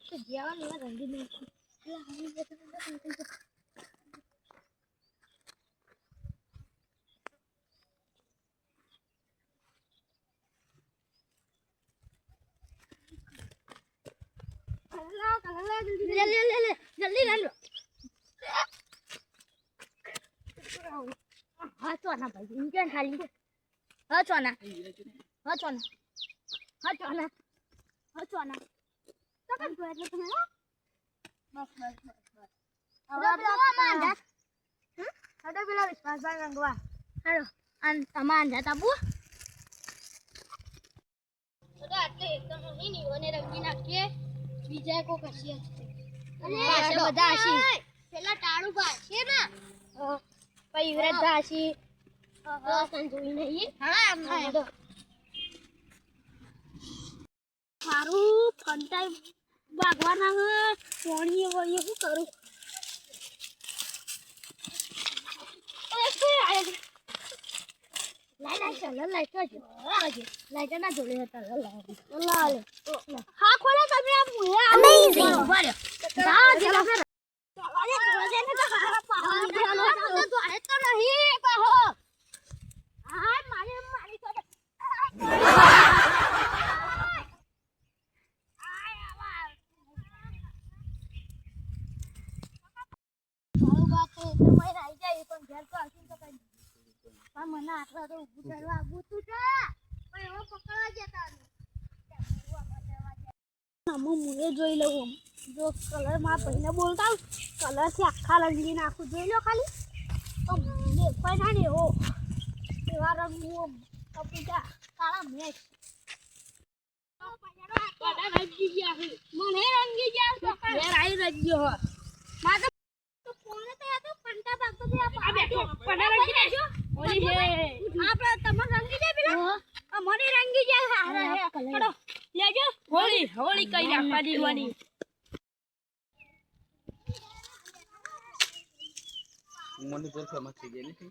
તો જેવાનું રંગી નાખું જલ્દી લે હા ચોના ભાઈ ઇન્જન ખાલી હા ચોના હા ચોના હા ચોના હા ચોના તો કઈ જોય એટલે તમે બસ હવે પેલા હડો પેલા વિશ્વાસભાઈ રંગવા હાલો અને તમાર જાતા બુ તો આટલે એકદમ નહીં ઓને રંગી નાખીએ બીજા કો કશી પાસે બધા હશી પેલા ટાળું પાસે ને પછી વિરાટ હશી સંજોઈ નહીં હા મારું ફંટાઈ બાગવાના પોણી વળી શું કરું લાઈટ ના જોડે હતા હા ખોલે તમે અમેઝિંગ મને આટલા તો ઉભું કરવા આવું તું પણ એવો પકડવા જતા મુએ જોઈ લઉં જો કલર માં ભાઈને બોલતા કલર થી આખા રંગી નાખું જોઈ લો ખાલી તો દેખાય ના ને એવો એવા રંગ કપીજા કાળા મેચ રંગી ગયા મને રંગી ગયા આઈ રંગ્યો મારે તો ફોન તો આ તો પંટા ભાગ તો આ બેઠો પડા રંગી દેજો ઓલી હે આપણે તમાર રંગી દે પેલા મને રંગી ગયા હારા પડો લેજો હોળી હોળી કઈ રાખવા દીવાની મને તો સમજ થઈ ગઈ નથી